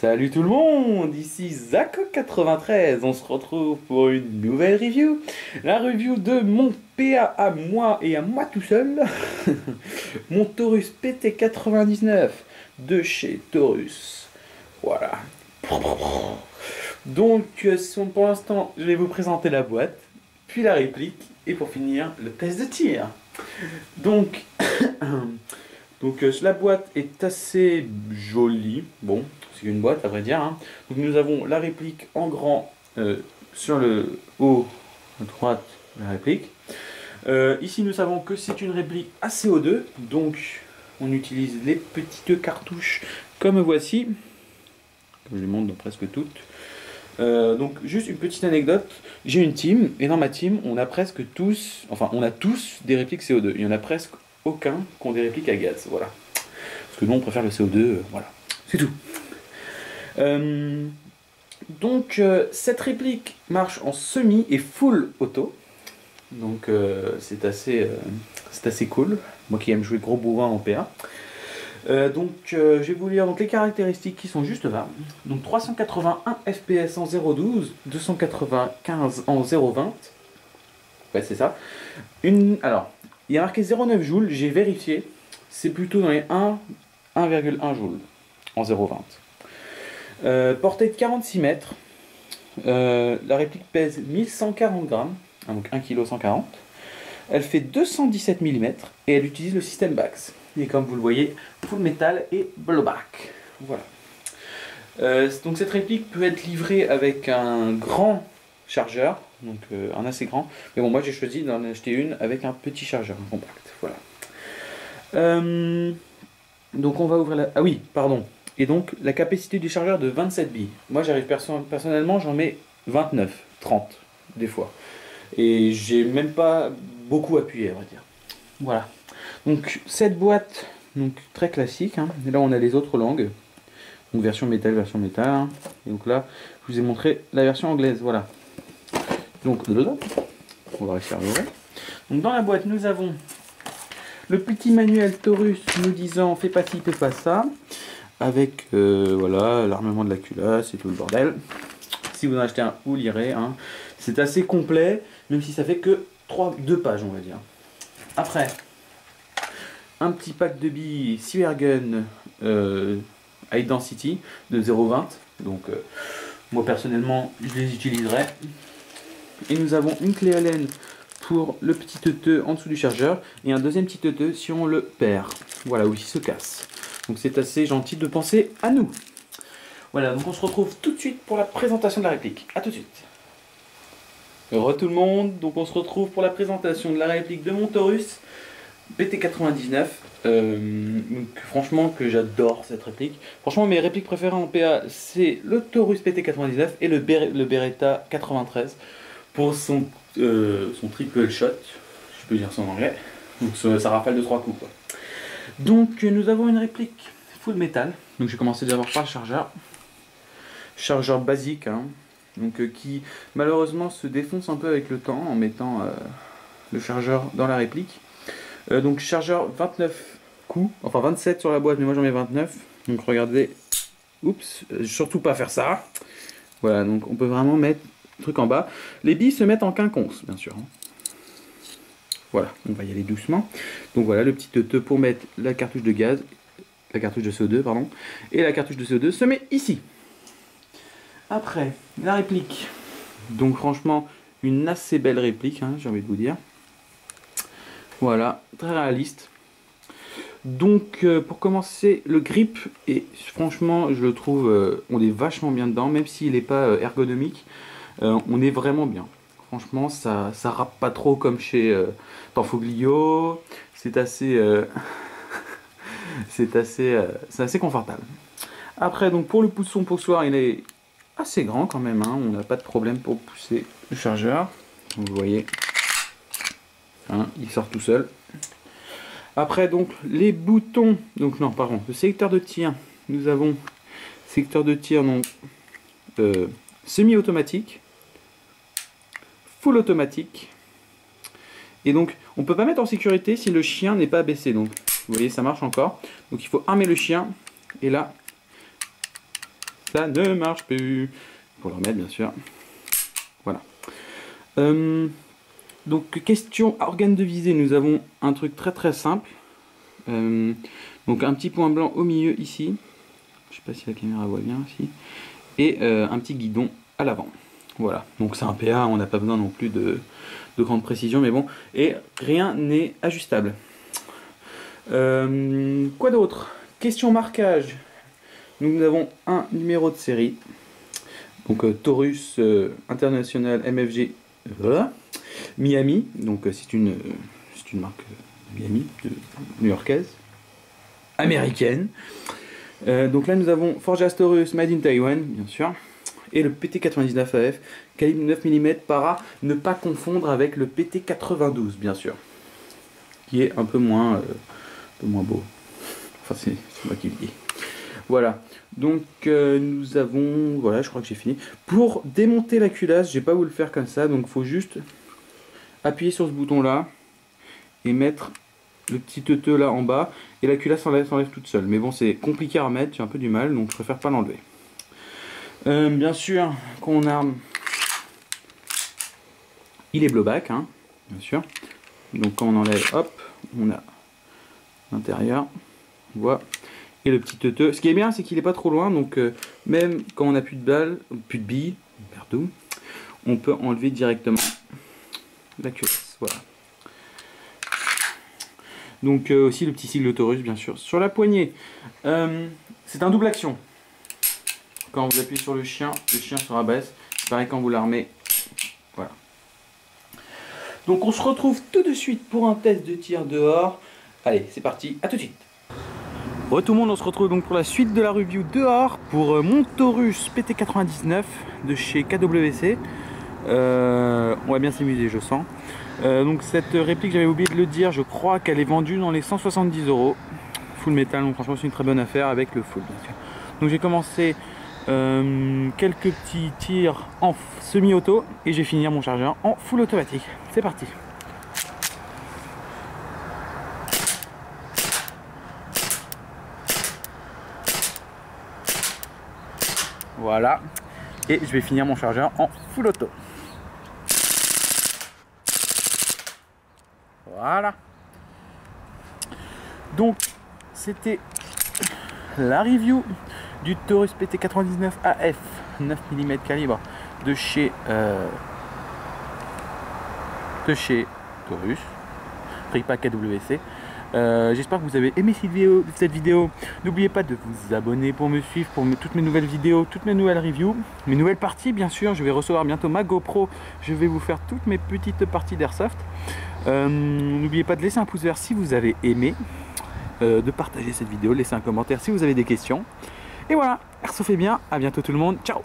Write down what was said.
Salut tout le monde, ici Zach93, on se retrouve pour une nouvelle review. La review de mon PA à moi et à moi tout seul, mon Taurus PT99 de chez Taurus. Voilà. Donc pour l'instant, je vais vous présenter la boîte, puis la réplique, et pour finir, le test de tir. Donc, la boîte est assez jolie. Bon, c'est une boîte à vrai dire, hein. Donc nous avons la réplique en grand sur le haut à droite de la réplique. Ici nous savons que c'est une réplique à CO2, donc on utilise les petites cartouches comme voici. Comme je les montre dans presque toutes. Donc juste une petite anecdote, j'ai une team et dans ma team on a presque tous, enfin on a tous des répliques CO2. Il y en a presque aucun qui ont des répliques à gaz, voilà. Parce que nous on préfère le CO2, voilà. C'est tout. Cette réplique marche en semi et full auto. Donc c'est assez cool. Moi qui aime jouer gros bourrin en PA. Je vais vous lire donc, les caractéristiques qui sont juste là. Donc 381 fps en 0.12, 295 en 0.20. Ouais, c'est ça. Alors, il y a marqué 0,9 joules, j'ai vérifié. C'est plutôt dans les 1,1 joules en 0,20. Portée de 46 mètres. La réplique pèse 1140 grammes, donc 1,140 kg. Elle fait 217 mm et elle utilise le système BAX. Et comme vous le voyez, full métal et blowback. Voilà. Donc cette réplique peut être livrée avec un grand chargeur, donc un assez grand. Mais bon, moi j'ai choisi d'en acheter une avec un petit chargeur, un compact. Voilà. Donc on va ouvrir la... Ah oui, pardon. Et donc la capacité du chargeur de 27 billes. Moi j'arrive personnellement, j'en mets 29, 30 des fois. Et j'ai même pas beaucoup appuyé, à vrai dire. Voilà. Donc cette boîte, donc très classique, hein. Et là on a les autres langues. Donc version métal, version métal. Hein. Et donc là, je vous ai montré la version anglaise, voilà. Donc on va réussir à l'ouvrir. Donc dans la boîte, nous avons le petit manuel Taurus nous disant fais pas ci, fais pas ça. Avec voilà, l'armement de la culasse et tout le bordel. Si vous en achetez un, vous lirez. Hein. C'est assez complet, même si ça fait que 2 pages, on va dire. Après, un petit pack de billes Cybergun High Density de 0,20. Donc, moi personnellement, je les utiliserai. Et nous avons une clé Allen pour le petit teuteux en dessous du chargeur et un deuxième petit teuteux si on le perd. Voilà, ou s'il se casse. Donc c'est assez gentil de penser à nous. Voilà, donc on se retrouve tout de suite pour la présentation de la réplique. A tout de suite. Heureux tout le monde, donc on se retrouve pour la présentation de la réplique de mon Taurus PT99. Donc, franchement que j'adore cette réplique. Franchement mes répliques préférées en PA c'est le Taurus PT99 et le Beretta 93 pour son triple shot, je peux dire ça en anglais. Donc ça rafale de 3 coups quoi. Donc nous avons une réplique full métal. Donc j'ai commencé d'abord par le chargeur. Chargeur basique, hein. Donc qui malheureusement se défonce un peu avec le temps en mettant le chargeur dans la réplique. Donc chargeur 29 coups, enfin 27 sur la boîte, mais moi j'en mets 29. Donc regardez, oups, surtout pas faire ça. Voilà, donc on peut vraiment mettre le truc en bas. Les billes se mettent en quinconce, bien sûr. Hein. Voilà, on va y aller doucement. Donc voilà, le petit teuteux pour mettre la cartouche de gaz, la cartouche de CO2, pardon, et la cartouche de CO2 se met ici. Après, la réplique. Donc franchement, une assez belle réplique, hein, j'ai envie de vous dire. Voilà, très réaliste. Donc pour commencer, le grip, et franchement, je le trouve, on est vachement bien dedans, même s'il n'est pas ergonomique, on est vraiment bien. Franchement, ça rappe pas trop comme chez Tanfoglio. C'est assez, c'est assez confortable. Après, donc pour le poussoir, il est assez grand quand même. Hein. On n'a pas de problème pour pousser le chargeur. Vous le voyez, hein, il sort tout seul. Après, donc les boutons. Donc non, pardon, le sélecteur de tir. Nous avons sélecteur de tir donc semi-automatique. Full automatique. Et donc on peut pas mettre en sécurité si le chien n'est pas abaissé. Donc vous voyez ça marche encore. Donc il faut armer le chien. Et là ça ne marche plus. Pour le remettre bien sûr. Voilà. Donc question organe de visée, nous avons un truc très simple. Donc un petit point blanc au milieu ici. Je sais pas si la caméra voit bien ici. Et un petit guidon à l'avant. Voilà, donc c'est un PA, on n'a pas besoin non plus de grande précision, mais bon, et rien n'est ajustable. Quoi d'autre? Question marquage. Nous avons un numéro de série, donc Taurus International MFG Miami, donc c'est une marque de Miami, new-yorkaise, américaine. Donc là nous avons Forged Taurus Made in Taiwan, bien sûr. Et le PT99 AF, calibre 9 mm para, ne pas confondre avec le PT92 bien sûr, qui est un peu moins beau. Enfin c'est moi qui le dis. Voilà, donc nous avons, voilà je crois que j'ai fini. Pour démonter la culasse, je vais pas vous le faire comme ça, donc il faut juste appuyer sur ce bouton là et mettre le petit teuteux là en bas, et la culasse s'enlève toute seule. Mais bon c'est compliqué à remettre, j'ai un peu du mal, donc je préfère pas l'enlever. Bien sûr, quand on arme, il est blowback, hein, bien sûr. Donc quand on enlève, hop, on a l'intérieur, on voit, et le petit teuteux. Ce qui est bien, c'est qu'il n'est pas trop loin, donc même quand on n'a plus de balles, plus de billes, pardon, on peut enlever directement la culasse, voilà. Donc aussi le petit sigle Taurus, bien sûr, sur la poignée. C'est un double action. Quand vous appuyez sur le chien se rabaisse. Pareil quand vous l'armez. Voilà. Donc on se retrouve tout de suite pour un test de tir dehors. Allez, c'est parti, à tout de suite. Bon tout le monde, on se retrouve donc pour la suite de la review dehors pour mon Taurus PT99 de chez KWC. On va bien s'amuser, je sens. Donc cette réplique, j'avais oublié de le dire, je crois qu'elle est vendue dans les 170 €. Full métal, donc franchement c'est une très bonne affaire avec le full bien sûr. Donc j'ai commencé quelques petits tirs en semi-auto et je vais finir mon chargeur en full automatique. C'est parti. Voilà. Et je vais finir mon chargeur en full auto. Voilà. Donc c'était la review du Taurus PT99 AF 9 mm calibre de chez Taurus, pris pas KWC. J'espère que vous avez aimé cette vidéo. N'oubliez pas de vous abonner pour me suivre pour toutes mes nouvelles vidéos, toutes mes nouvelles reviews, mes nouvelles parties bien sûr. Je vais recevoir bientôt ma GoPro, je vais vous faire toutes mes petites parties d'airsoft. N'oubliez pas de laisser un pouce vert si vous avez aimé, de partager cette vidéo, laisser un commentaire si vous avez des questions. Et voilà, airsoftez bien, à bientôt tout le monde, ciao.